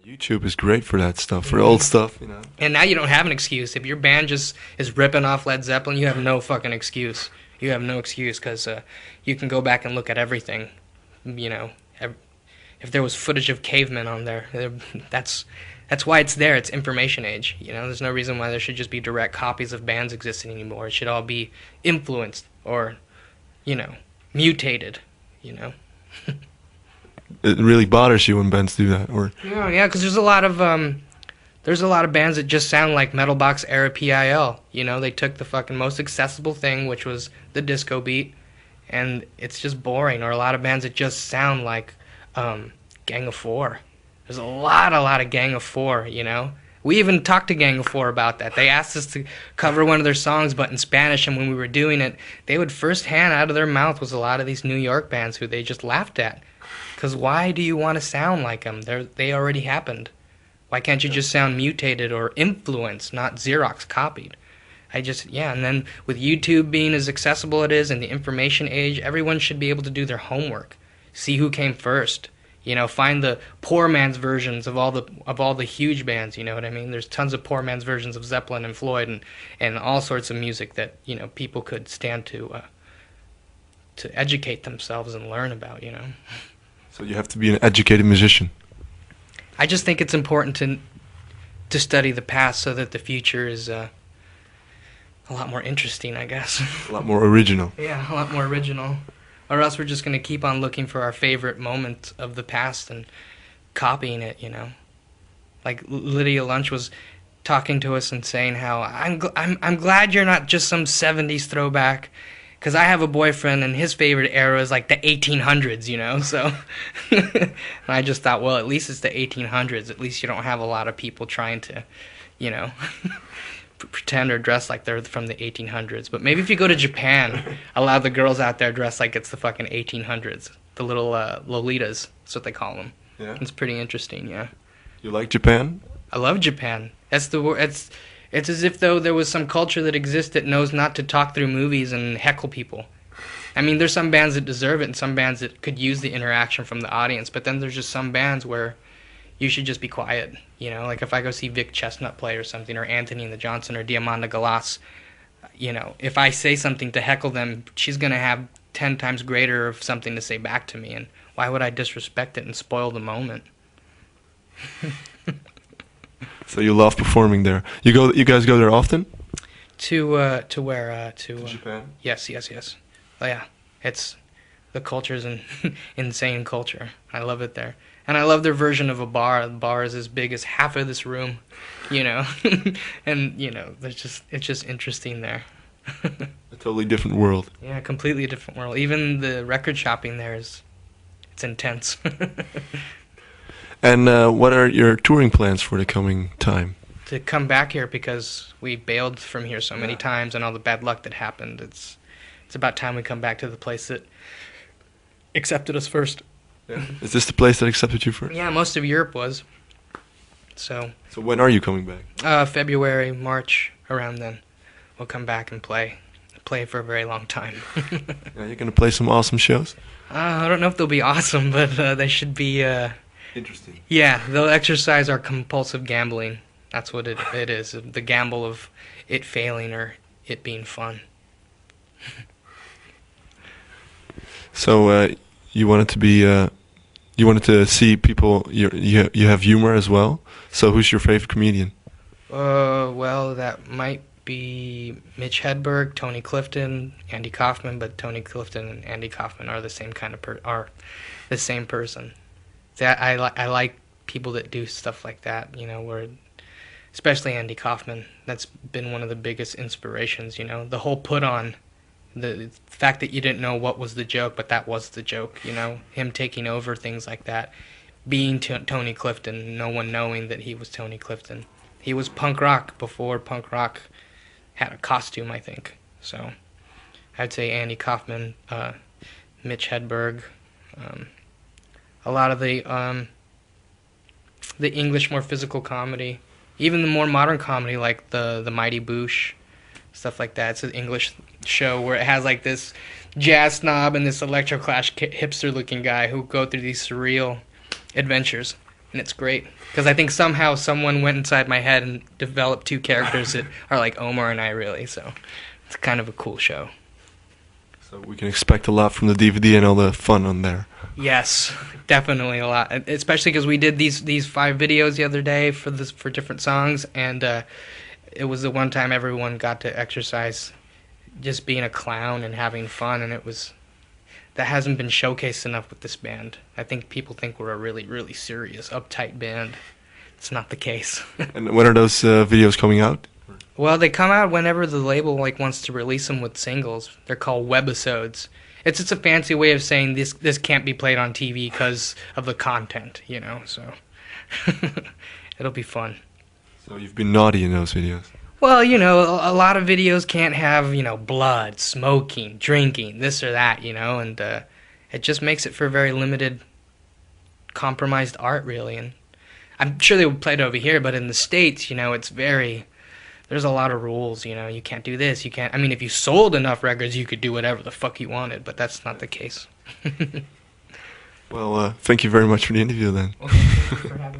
YouTube is great for that stuff, for old stuff, And now you don't have an excuse. If your band just is ripping off Led Zeppelin, you have no fucking excuse. You have no excuse because you can go back and look at everything. If there was footage of cavemen on there, that's why it's there. It's information age. There's no reason why there should just be direct copies of bands existing anymore. It should all be influenced or, mutated. It really bothers you when bands do that, or? Yeah, because there's a lot of bands that just sound like Metal Box era PIL. They took the fucking most accessible thing, which was the disco beat, and it's just boring. Or a lot of bands that just sound like Gang of Four. There's a lot of Gang of Four. We even talked to Gang of Four about that. They asked us to cover one of their songs, but in Spanish, and when we were doing it, they would firsthand out of their mouth was a lot of these New York bands who they just laughed at. Because why do you want to sound like them? They already happened. Why can't you just sound mutated or influenced, not Xerox copied? And then with YouTube being as accessible it is in the information age, everyone should be able to do their homework. See who came first. Find the poor man's versions of all the huge bands, you know what I mean? There's tons of poor man's versions of Zeppelin and Floyd and all sorts of music that, people could stand to educate themselves and learn about, So you have to be an educated musician. I just think it's important to study the past so that the future is a lot more interesting, I guess. A lot more original. Yeah, a lot more original. Or else we're just going to keep on looking for our favorite moment of the past and copying it, Like Lydia Lunch was talking to us and saying how I'm glad you're not just some 70s throwback. Because I have a boyfriend, and his favorite era is like the 1800s, so... And I just thought, well, at least it's the 1800s. At least you don't have a lot of people trying to, pretend or dress like they're from the 1800s. But maybe if you go to Japan, allow the girls out there dress like it's the fucking 1800s. The little Lolitas, that's what they call them. Yeah. It's pretty interesting, yeah. You like Japan? I love Japan. It's as if, though, there was some culture that exists that knows not to talk through movies and heckle people. I mean, there's some bands that deserve it and some bands that could use the interaction from the audience, but then there's just some bands where you should just be quiet. Like if I go see Vic Chestnut play or something, or Anthony and the Johnson, or Diamanda Galas, if I say something to heckle them, she's going to have 10 times greater of something to say back to me, and why would I disrespect it and spoil the moment? So you love performing there. You guys go there often? To where? To Japan? Yes. Oh yeah, it's the culture's an insane culture. I love it there, and I love their version of a bar. The bar is as big as half of this room, and it's just interesting there. A totally different world. Yeah, completely different world. Even the record shopping there it's intense. And what are your touring plans for the coming time? To come back here because we bailed from here so many times and all the bad luck that happened. It's about time we come back to the place that accepted us first. Yeah. Is this the place that accepted you first? Yeah, most of Europe was. So when are you coming back? February, March, around then. We'll come back and play for a very long time. Yeah, you're going to play some awesome shows? I don't know if they'll be awesome, but they should be... Interesting. Yeah, they'll exercise our compulsive gambling. That's what it is. The gamble of it failing or it being fun. So you wanted to see people. You have humor as well. So who's your favorite comedian? Well, that might be Mitch Hedberg, Tony Clifton, Andy Kaufman. But Tony Clifton and Andy Kaufman are the same are the same person. I like people that do stuff like that, where, especially Andy Kaufman, that's been one of the biggest inspirations, the whole put on, the fact that you didn't know what was the joke, but that was the joke, him taking over things like that, being Tony Clifton, no one knowing that he was Tony Clifton. He was punk rock before punk rock had a costume, I think. So I'd say Andy Kaufman, Mitch Hedberg, a lot of the English more physical comedy, even the more modern comedy like the Mighty Boosh, stuff like that. It's an English show where it has like this jazz snob and this electroclash hipster looking guy who go through these surreal adventures. and it's great because I think somehow someone went inside my head and developed two characters that are like Omar and I, really. So it's kind of a cool show. So we can expect a lot from the DVD and all the fun on there. Yes, definitely a lot. Especially because we did these 5 videos the other day for different songs, and it was the one time everyone got to exercise just being a clown and having fun, and that hasn't been showcased enough with this band. I think people think we're a really, really serious, uptight band. It's not the case. And when are those videos coming out? Well, they come out whenever the label wants to release them with singles. They're called webisodes. It's just a fancy way of saying this can't be played on TV because of the content, so it'll be fun. So you've been naughty in those videos. Well, a lot of videos can't have, blood, smoking, drinking, this or that, and it just makes it for very limited, compromised art, really. And I'm sure they would play it over here, but in the States, there's a lot of rules, you can't do this, you can't, if you sold enough records, you could do whatever the fuck you wanted, but that's not the case. Well, thank you very much for the interview then. Well, thank you for having me.